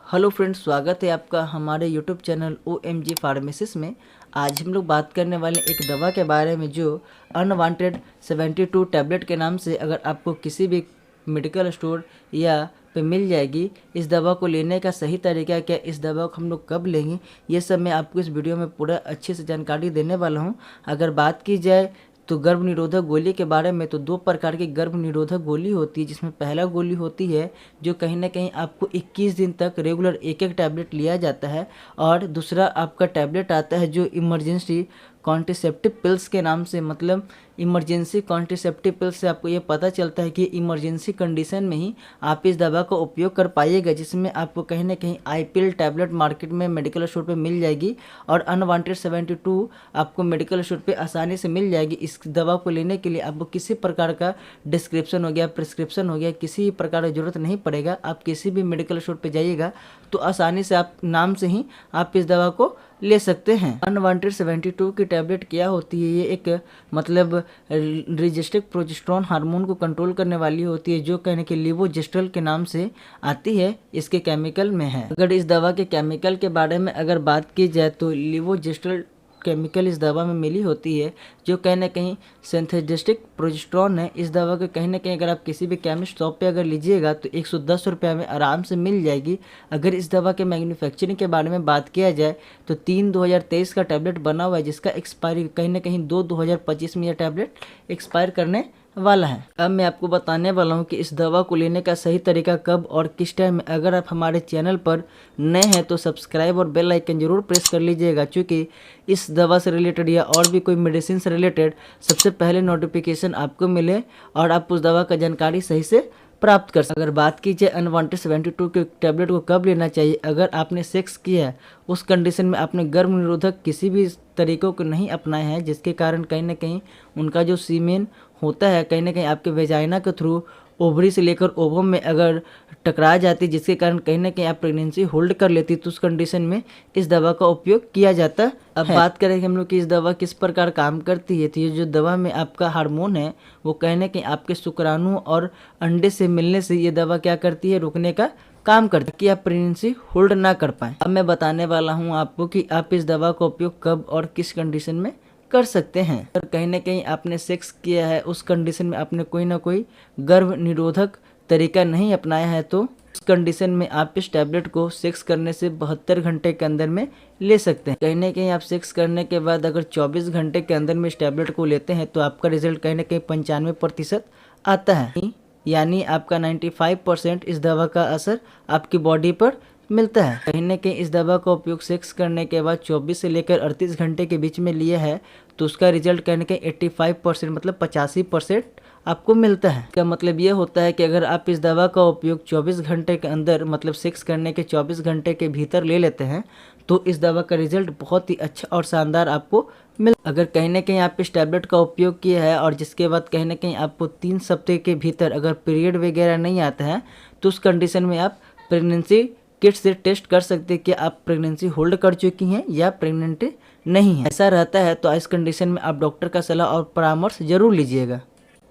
Hello friends, स्वागत है आपका हमारे यूट्यूब चैनल OMG फार्मेसिस में। आज हम लोग बात करने वाले एक दवा के बारे में जो अनवांटेड 72 टैबलेट के नाम से अगर आपको किसी भी मेडिकल स्टोर या पे मिल जाएगी। इस दवा को लेने का सही तरीका क्या, इस दवा को हम लोग कब लेंगे, ये सब मैं आपको इस वीडियो में पूरा अच्छे से जानकारी देने वाला हूँ। अगर बात की जाए तो गर्भ निरोधक गोली के बारे में, तो दो प्रकार की गर्भ निरोधक गोली होती है, जिसमें पहला गोली होती है जो कहीं ना कहीं आपको 21 दिन तक रेगुलर एक एक टैबलेट लिया जाता है, और दूसरा आपका टैबलेट आता है जो इमरजेंसी कॉन्ट्रासेप्टिव पिल्स के नाम से। मतलब इमरजेंसी कॉन्ट्रासेप्टिव पिल्स से आपको ये पता चलता है कि इमरजेंसी कंडीशन में ही आप इस दवा का उपयोग कर पाइएगा, जिसमें आपको कहीं ना कहीं IPL टैबलेट मार्केट में मेडिकल स्टोर पे मिल जाएगी और अनवांटेड 72 आपको मेडिकल स्टोर पे आसानी से मिल जाएगी। इस दवा को लेने के लिए आपको किसी प्रकार का डिस्क्रिप्शन हो गया, प्रिस्क्रिप्शन हो गया, किसी प्रकार की जरूरत नहीं पड़ेगा। आप किसी भी मेडिकल स्टोर पे जाइएगा तो आसानी से आप नाम से ही आप इस दवा को ले सकते हैं। अनवांटेड 72 की टैबलेट क्या होती है, ये एक मतलब रिजेस्टिक प्रोजेस्टेरोन हार्मोन को कंट्रोल करने वाली होती है, जो कहने के लेवोजेस्ट्रल के नाम से आती है, इसके केमिकल में है। अगर इस दवा के केमिकल के बारे में अगर बात की जाए तो लेवोजेस्ट्रल केमिकल इस दवा में मिली होती है, जो कहीं ना कहीं सिंथेटिक प्रोजेस्टेरोन है। इस दवा को कहीं ना कहीं अगर आप किसी भी केमिस्ट शॉप पे अगर लीजिएगा तो 110 रुपये में आराम से मिल जाएगी। अगर इस दवा के मैन्युफैक्चरिंग के बारे में बात किया जाए तो 3/2023 का टैबलेट बना हुआ है, जिसका एक्सपायरी कहीं ना कहीं 2/2025 में यह टैबलेट एक्सपायर करने वाला है। अब मैं आपको बताने वाला हूँ कि इस दवा को लेने का सही तरीका कब और किस टाइम में। अगर आप हमारे चैनल पर नए हैं तो सब्सक्राइब और बेल आइकन जरूर प्रेस कर लीजिएगा, क्योंकि इस दवा से रिलेटेड या और भी कोई मेडिसिन से रिलेटेड सबसे पहले नोटिफिकेशन आपको मिले और आप उस दवा का जानकारी सही से प्राप्त कर सकते। अगर बात की जाए अनवांटेड 72 के टैबलेट को कब लेना चाहिए, अगर आपने सेक्स किया है उस कंडीशन में आपने गर्भ निरोधक किसी भी तरीकों को नहीं अपनाए हैं, जिसके कारण कहीं ना कहीं उनका जो सीमेन होता है कहीं ना कहीं आपके वेजाइना के थ्रू ओवरी से लेकर ओवम में अगर टकरा जाती, जिसके कारण कहीं ना कहीं आप प्रेगनेंसी होल्ड कर लेती, तो उस कंडीशन में इस दवा का उपयोग किया जाता है। अब बात करें हम लोग कि इस दवा किस प्रकार काम करती है, तो ये जो दवा में आपका हार्मोन है वो कहीं ना कहीं आपके शुक्राणु और अंडे से मिलने से ये दवा क्या करती है, रुकने का काम करती है कि आप प्रेगनेंसी होल्ड ना कर पाए। अब मैं बताने वाला हूँ आपको कि आप इस दवा का उपयोग कब और किस कंडीशन में कर सकते हैं। अगर कहीं ना कहीं आपने सेक्स किया है, उस कंडीशन में आपने कोई ना कोई गर्भ निरोधक तरीका नहीं अपनाया है, तो उस कंडीशन में आप इस टैबलेट को सेक्स करने से 72 घंटे के अंदर में ले सकते हैं। कहीं ना कहीं आप सेक्स करने के बाद अगर 24 घंटे के अंदर में इस टैबलेट को लेते हैं तो आपका रिजल्ट कहीं ना कहीं 95% आता है, यानी आपका 95% इस दवा का असर आपकी बॉडी पर मिलता है। कहीं ना कहीं इस दवा का उपयोग सेक्स करने के बाद 24 से लेकर 38 घंटे के बीच में लिया है तो उसका रिजल्ट कहीं ना कहीं 85% मतलब 85% आपको मिलता है। इसका मतलब ये होता है कि अगर आप इस दवा का उपयोग 24 घंटे के अंदर मतलब सेक्स करने के 24 घंटे के भीतर ले लेते हैं तो इस दवा का रिजल्ट बहुत ही अच्छा और शानदार आपको मिल। अगर कहीं ना कहीं आप इस टैबलेट का उपयोग किया है और जिसके बाद कहीं ना कहीं आपको 3 सप्ताह के भीतर अगर पीरियड वगैरह नहीं आता है तो उस कंडीशन में आप प्रेगनेंसी किट से टेस्ट कर सकते हैं कि आप प्रेगनेंसी होल्ड कर चुकी हैं या प्रेग्नेंट नहीं है। ऐसा रहता है तो इस कंडीशन में आप डॉक्टर का सलाह और परामर्श जरूर लीजिएगा।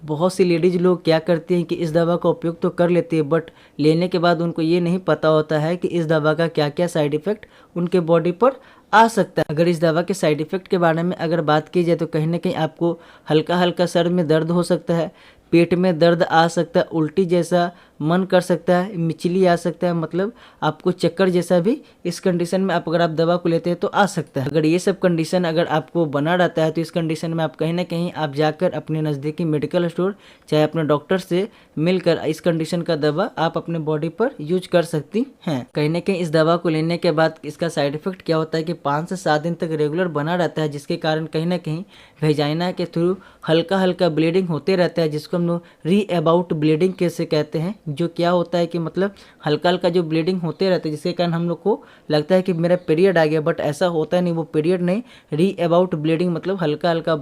बहुत सी लेडीज लोग क्या करती हैं कि इस दवा का उपयोग तो कर लेती है, बट लेने के बाद उनको ये नहीं पता होता है कि इस दवा का क्या क्या साइड इफ़ेक्ट उनके बॉडी पर आ सकता है। अगर इस दवा के साइड इफ़ेक्ट के बारे में अगर बात की जाए तो कहीं ना कहीं आपको हल्का हल्का सर में दर्द हो सकता है, पेट में दर्द आ सकता है, उल्टी जैसा मन कर सकता है, मिचली आ सकता है, मतलब आपको चक्कर जैसा भी इस कंडीशन में आप अगर आप दवा को लेते हैं तो आ सकता है। अगर ये सब कंडीशन अगर आपको बना रहता है तो इस कंडीशन में आप कहीं ना कहीं आप जाकर अपने नज़दीकी मेडिकल स्टोर चाहे अपने डॉक्टर से मिलकर इस कंडीशन का दवा आप अपने बॉडी पर यूज कर सकती हैं। कहीं ना कहीं इस दवा को लेने के बाद इसका साइड इफेक्ट क्या होता है कि 5 से 7 दिन तक रेगुलर बना रहता है, जिसके कारण कहीं ना कहीं वेजाइना के थ्रू हल्का हल्का ब्लीडिंग होते रहता है, जिसको हम लोग री अबाउट ब्लीडिंग कैसे कहते हैं। जो क्या होता है कि मतलब हल्का हल्का जो ब्लीडिंग होते रहते हैं, जिसके कारण हम लोग को लगता है कि मेरा पीरियड आ गया, बट ऐसा होता नहीं, वो पीरियड नहीं, री अबाउट ब्लीडिंग मतलब हल्का हल्का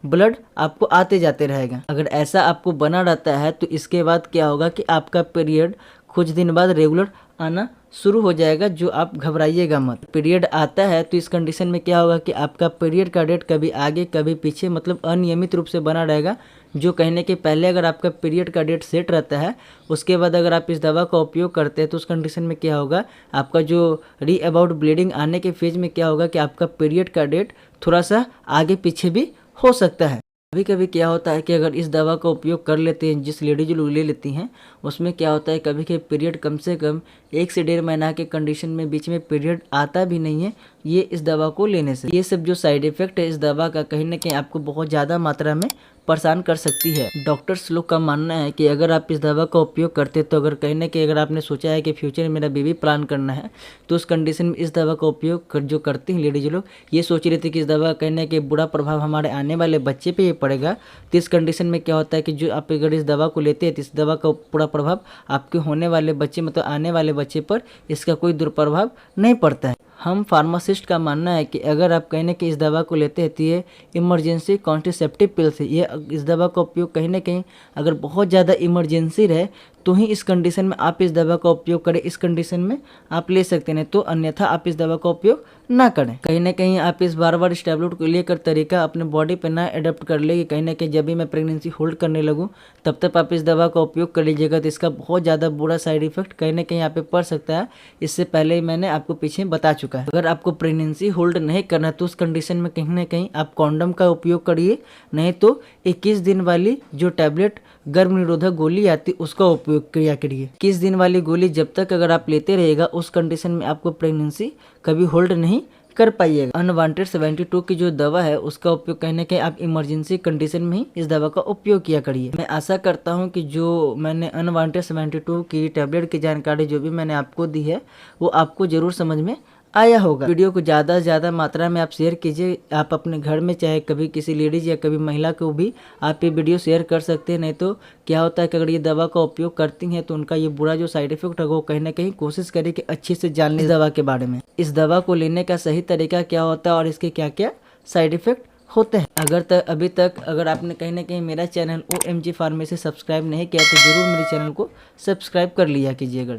ब्लड आपको आते जाते रहेगा। अगर ऐसा आपको बना रहता है तो इसके बाद क्या होगा कि आपका पीरियड कुछ दिन बाद रेगुलर आना शुरू हो जाएगा, जो आप घबराइएगा मत। पीरियड आता है तो इस कंडीशन में क्या होगा कि आपका पीरियड का डेट कभी आगे कभी पीछे मतलब अनियमित रूप से बना रहेगा। जो कहने के पहले अगर आपका पीरियड का डेट सेट रहता है, उसके बाद अगर आप इस दवा का उपयोग करते हैं तो उस कंडीशन में क्या होगा, आपका जो री अबाउट ब्लीडिंग आने के फेज में क्या होगा कि आपका पीरियड का डेट थोड़ा सा आगे पीछे भी हो सकता है। कभी कभी क्या होता है कि अगर इस दवा का उपयोग कर लेते हैं, जिस लेडीज लोग ले लेती हैं, उसमें क्या होता है कभी कभी पीरियड कम से कम 1 से 1.5 महीना के कंडीशन में बीच में पीरियड आता भी नहीं है, ये इस दवा को लेने से। ये सब जो साइड इफेक्ट है इस दवा का कहीं ना कहीं आपको बहुत ज़्यादा मात्रा में परेशान कर सकती है। डॉक्टर्स लोग का मानना है कि अगर आप इस दवा का उपयोग करते तो अगर कहीं ना कहीं अगर आपने सोचा है कि फ्यूचर में मेरा बेबी प्लान करना है, तो उस कंडीशन में इस दवा का उपयोग जो करती हैं लेडीज लोग, ये सोच रही थी कि इस दवा का कहीं ना कहीं बुरा प्रभाव हमारे आने वाले बच्चे पे ही पड़ेगा। तो इस कंडीशन में क्या होता है कि जो आप अगर इस दवा को लेते हैं तो इस दवा का पूरा प्रभाव आपके होने वाले बच्चे मतलब आने वाले बच्चे पर इसका कोई दुष्प्रभाव नहीं पड़ता है। हम फार्मासिस्ट का मानना है कि अगर आप कहीं ना कहीं इस दवा को लेते हैं तो ये इमरजेंसी कॉन्ट्रासेप्टिव पिल्स है। ये इस दवा का उपयोग कहीं ना कहीं अगर बहुत ज़्यादा इमरजेंसी रहे तो ही इस कंडीशन में आप इस दवा का उपयोग करें। इस कंडीशन में आप ले सकते हैं, तो अन्यथा आप इस दवा का उपयोग ना करें। कहीं ना कहीं आप इस बार बार इस टैबलेट को लेकर तरीका अपने बॉडी पे ना अडेप्ट कर ले कि कहीं ना कहीं जब भी मैं प्रेगनेंसी होल्ड करने लगूँ तब तक आप इस दवा का उपयोग कर लीजिएगा, तो इसका बहुत ज़्यादा बुरा साइड इफेक्ट कहीं ना कहीं यहाँ पे पड़ सकता है। इससे पहले ही मैंने आपको पीछे बता चुका है। अगर आपको प्रेगनेंसी होल्ड नहीं करना तो उस कंडीशन में कहीं ना कहीं आप कॉन्डम का उपयोग करिए, नहीं तो 21 दिन वाली जो टैबलेट गर्भ निरोधक गोली आती उसका उपयोग किया करिए। 21 दिन वाली गोली जब तक अगर आप लेते रहिएगा उस कंडीशन में आपको प्रेगनेंसी कभी होल्ड नहीं कर पाइएगा। अनवांटेड 72 की जो दवा है उसका उपयोग कहीं ना कहीं आप इमरजेंसी कंडीशन में ही इस दवा का उपयोग किया करिए। मैं आशा करता हूं कि जो मैंने अनवांटेड 72 की टैबलेट की जानकारी जो भी मैंने आपको दी है वो आपको जरूर समझ में आया होगा। वीडियो को ज़्यादा से ज़्यादा मात्रा में आप शेयर कीजिए। आप अपने घर में चाहे कभी किसी लेडीज या कभी महिला को भी आप ये वीडियो शेयर कर सकते हैं। नहीं तो क्या होता है कि अगर ये दवा का उपयोग करती हैं तो उनका ये बुरा जो साइड इफेक्ट है वो कहीं ना कहीं कोशिश करें कि अच्छे से जान लें इस दवा के बारे में। इस दवा को लेने का सही तरीका क्या होता है और इसके क्या क्या साइड इफेक्ट होते हैं। अभी तक अगर आपने कहीं ना कहीं मेरा चैनल OMG फार्मेसी सब्सक्राइब नहीं किया तो जरूर मेरे चैनल को सब्सक्राइब कर लिया कीजिएगा।